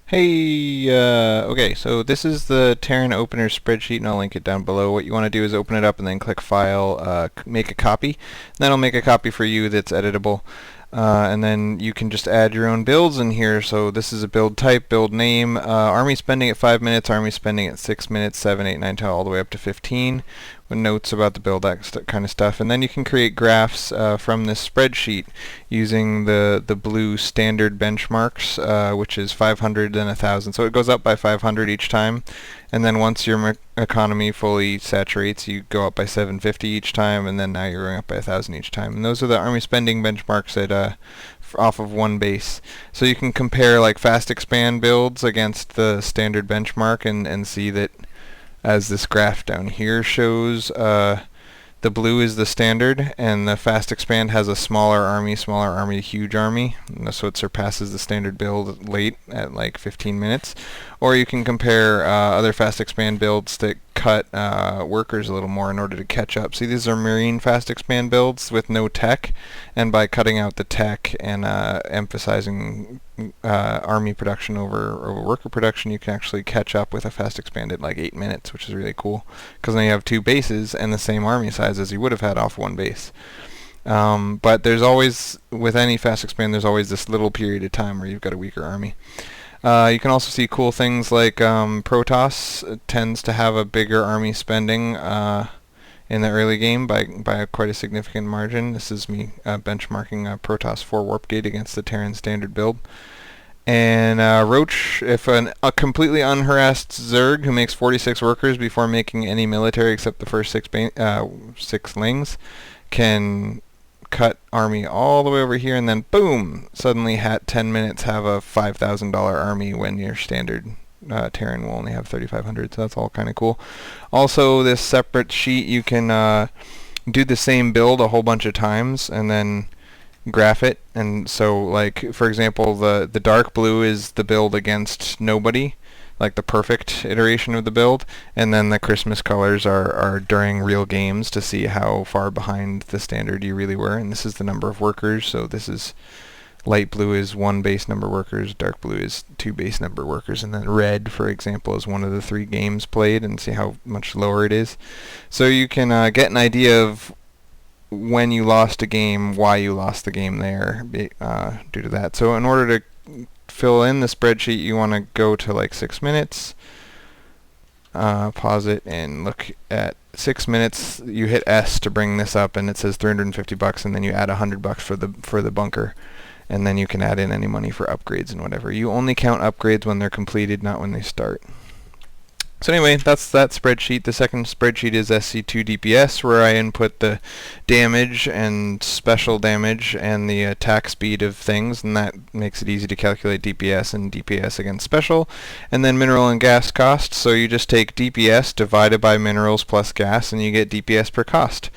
Hey, okay, so this is the Terran opener spreadsheet, and I'll link it down below. What you want to do is open it up and then click File, make a copy. Then it'll make a copy for you that's editable. And then you can just add your own builds in here. So this is a build type, build name, army spending at 5 minutes, army spending at 6 minutes, 7, 8, 9, 10, all the way up to 15, with notes about the build, that kind of stuff. And then you can create graphs from this spreadsheet using the blue standard benchmarks, which is 500 and 1,000. So it goes up by 500 each time. And then once your economy fully saturates, you go up by 750 each time, and then now you're going up by 1,000 each time. And those are the army spending benchmarks at off of one base. So you can compare like fast expand builds against the standard benchmark and see that, as this graph down here shows, the blue is the standard, and the fast expand has a smaller army, huge army, so it surpasses the standard build late at like 15 minutes. Or you can compare other fast expand builds that cut workers a little more in order to catch up. See, these are marine fast expand builds with no tech, and by cutting out the tech and emphasizing army production over worker production, you can actually catch up with a fast expand at like 8 minutes, which is really cool, because then you have two bases and the same army size as you would have had off one base. But there's always, with any fast expand, there's always this little period of time where you've got a weaker army. You can also see cool things like Protoss tends to have a bigger army spending in the early game by quite a significant margin. This is me benchmarking Protoss 4 Warp Gate against the Terran standard build. And Roach, if a completely unharassed Zerg who makes 46 workers before making any military except the first six lings, can cut army all the way over here, and then boom, suddenly at 10 minutes have a $5,000 army when your standard Terran will only have 3,500. So that's all kind of cool. Also, this separate sheet, you can do the same build a whole bunch of times and then graph it. And so, like, for example, the dark blue is the build against nobody, like the perfect iteration of the build, and then the Christmas colors are during real games to see how far behind the standard you really were. And this is the number of workers, so this is light blue is 1 base number workers, dark blue is 2 base number workers, and then red, for example, is one of the 3 games played, and see how much lower it is. So you can get an idea of when you lost a game, why you lost the game there due to that. So in order to fill in the spreadsheet, you want to go to like 6 minutes, pause it, and look at 6 minutes. You hit S to bring this up, and it says $350, and then you add $100 for the bunker, and then you can add in any money for upgrades and whatever. You only count upgrades when they're completed, not when they start. So anyway, that's that spreadsheet. The second spreadsheet is SC2 DPS, where I input the damage and special damage and the attack speed of things, and that makes it easy to calculate DPS and DPS against special. And then mineral and gas cost, so you just take DPS divided by minerals plus gas, and you get DPS per cost.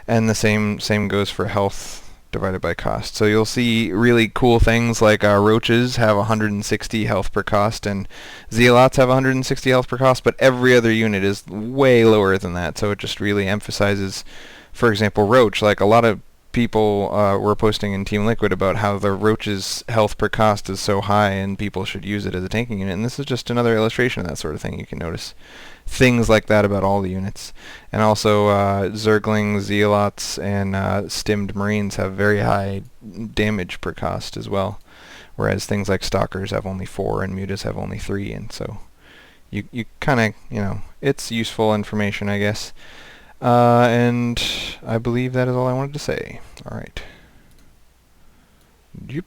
And the same goes for health divided by cost. So you'll see really cool things like roaches have 160 health per cost, and zealots have 160 health per cost, but every other unit is way lower than that. So it just really emphasizes, for example, roach. Like, a lot of people were posting in Team Liquid about how the roach's health per cost is so high and people should use it as a tanking unit, and this is just another illustration of that sort of thing. You can notice things like that about all the units. And also Zerglings, Zealots, and stimmed Marines have very high damage per cost as well, whereas things like Stalkers have only 4 and Mutas have only 3, and so you kind of, it's useful information, I guess. And I believe that is all I wanted to say. Alright. Droop.